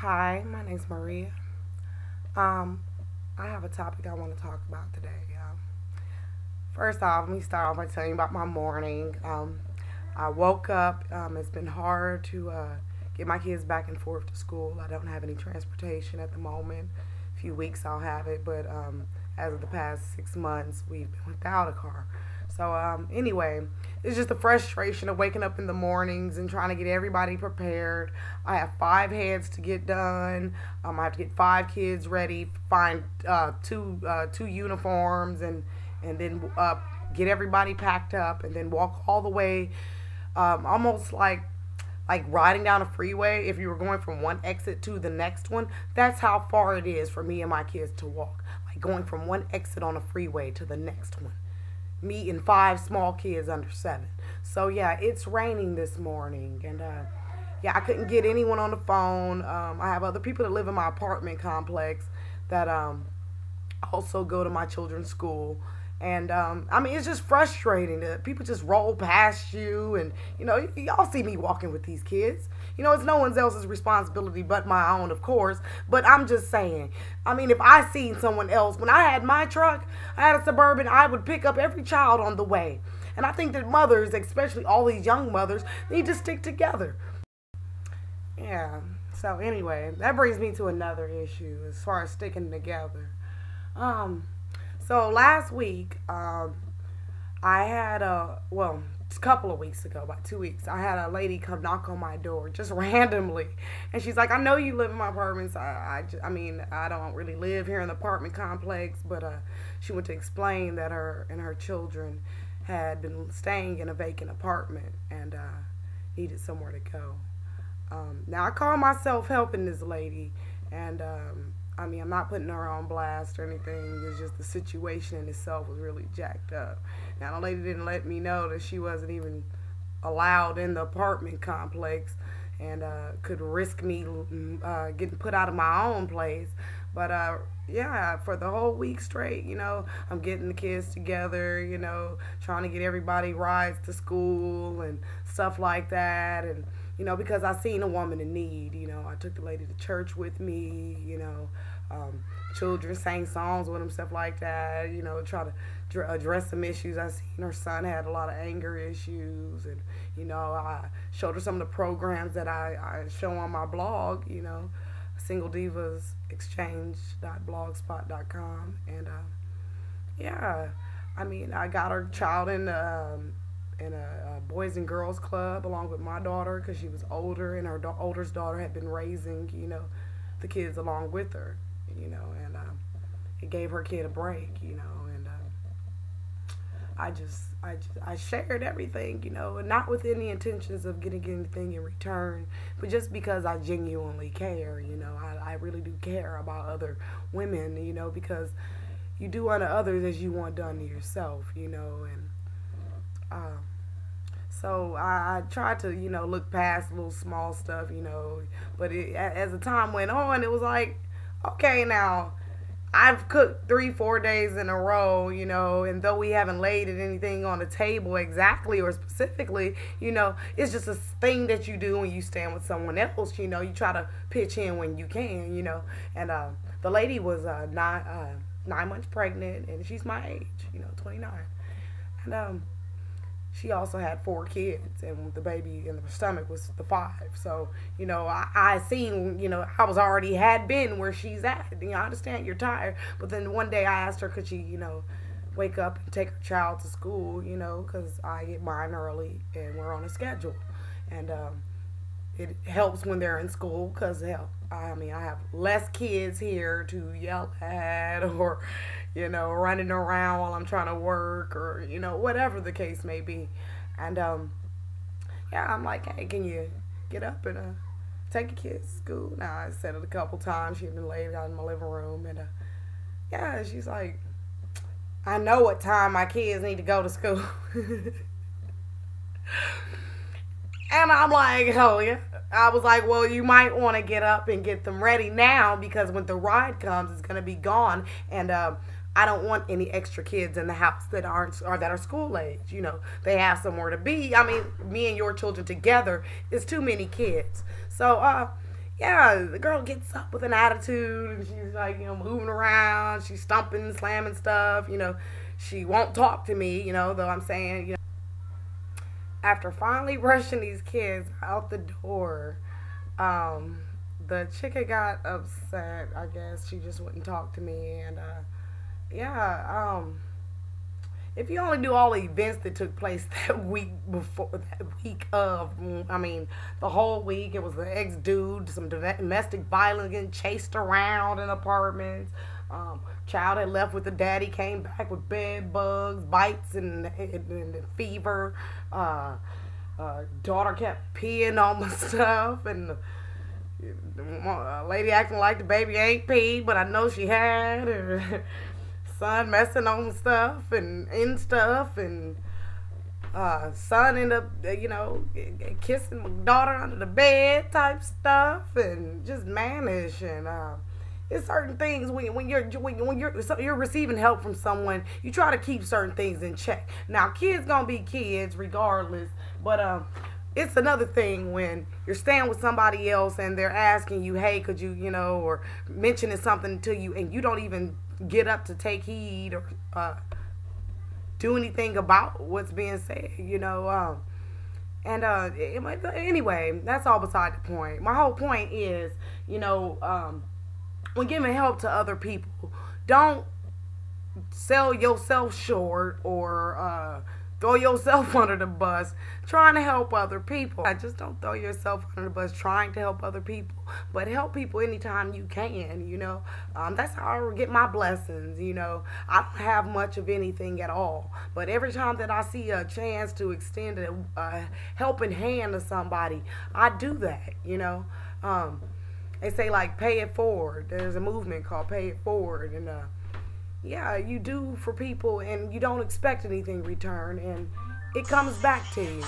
Hi, my name's Maria. Um, I have a topic I want to talk about today. First off, let me start off by telling you about my morning. I woke up. It's been hard to get my kids back and forth to school. I don't have any transportation at the moment. A few weeks I'll have it, but as of the past 6 months, we've been without a car. So anyway, it's just the frustration of waking up in the mornings and trying to get everybody prepared. I have 5 heads to get done. I have to get 5 kids ready, find two uniforms, and then get everybody packed up, and then walk all the way, almost like riding down a freeway. If you were going from one exit to the next one, that's how far it is for me and my kids to walk. Like going from one exit on a freeway to the next one, me and 5 small kids under 7. So yeah, it's raining this morning, and yeah, I couldn't get anyone on the phone. I have other people that live in my apartment complex that also go to my children's school. And I mean, it's just frustrating that people just roll past you, and y'all see me walking with these kids. It's no one else's responsibility but my own, of course. But I'm just saying. I mean, if I seen someone else, when I had my truck, I had a Suburban, I would pick up every child on the way. And I think that mothers, especially all these young mothers, need to stick together. Yeah. So anyway, that brings me to another issue as far as sticking together. Um, so last week, I had a couple of weeks ago, about 2 weeks, I had a lady come knock on my door just randomly, and she's like, "I know you live in my apartments. I mean, I don't really live here in the apartment complex, but she went to explain that her and her children had been staying in a vacant apartment and needed somewhere to go." Now I call myself helping this lady, and I mean, I'm not putting her on blast or anything. It's just the situation in itself was really jacked up. Now, the lady didn't let me know that she wasn't even allowed in the apartment complex, and could risk me getting put out of my own place. But yeah, for the whole week straight, I'm getting the kids together, trying to get everybody rides to school and stuff like that. And because I seen a woman in need, I took the lady to church with me, children sang songs with them, stuff like that, try to address some issues. I seen her son had a lot of anger issues, and, I showed her some of the programs that I show on my blog, Single Divas Exchange.blogspot.com. And, yeah, I mean, I got her child in a boys and girls club along with my daughter because she was older, and her oldest daughter had been raising the kids along with her, and it gave her kid a break, and I shared everything, and not with any intentions of getting anything in return, but just because I genuinely care. I really do care about other women, because you do unto others as you want done to yourself, and so I tried to, look past little small stuff, but as the time went on, it was like, okay, now I've cooked 3, 4 days in a row, and though we haven't laid anything on the table exactly or specifically, it's just a thing that you do when you stand with someone else, you try to pitch in when you can, and the lady was 9 months pregnant, and she's my age, 29, and she also had 4 kids, and the baby in the stomach was the 5. So, I seen, I was already had been where she's at. I understand you're tired, but then one day I asked her, could she, wake up and take her child to school, because I get mine early and we're on a schedule. And it helps when they're in school because, hell, I mean, I have less kids here to yell at or, running around while I'm trying to work or, whatever the case may be. And, yeah, I'm like, hey, can you get up and take your kids to school? Now, I said it a couple times. She'd been laid out in my living room. And, yeah, she's like, I know what time my kids need to go to school. And I'm like, hell yeah. I was like, well, you might want to get up and get them ready now because when the ride comes, it's going to be gone. And I don't want any extra kids in the house that aren't or that are school age. They have somewhere to be. I mean, me and your children together is too many kids. So, yeah, the girl gets up with an attitude and she's like, moving around, she's stumping, slamming stuff, she won't talk to me, though I'm saying, after finally rushing these kids out the door, the chick got upset. I guess she just wouldn't talk to me, and yeah, if you only do all the events that took place that week before, that week of, I mean, the whole week, it was an ex-dude, some domestic violence, getting chased around in apartments. Child had left with the daddy, came back with bed bugs, bites, and fever. Daughter kept peeing on my stuff, and lady acting like the baby ain't peed, but I know she had. Or son messing on stuff and in stuff, and son ended up, kissing my daughter under the bed type stuff, and just mannish. And it's certain things when you're receiving help from someone, you try to keep certain things in check. Now, kids gonna be kids regardless, but it's another thing when you're staying with somebody else and they're asking you, hey, could you, or mentioning something to you, and you don't even get up to take heed or do anything about what's being said, anyway, that's all beside the point. My whole point is, when giving help to other people, don't sell yourself short or throw yourself under the bus trying to help other people. I just don't throw yourself under the bus trying to help other people, but help people anytime you can, that's how I get my blessings, I don't have much of anything at all, but every time that I see a chance to extend a helping hand to somebody, I do that, they say, like, pay it forward. There's a movement called Pay It Forward, and yeah, you do for people and you don't expect anything in return, and it comes back to you.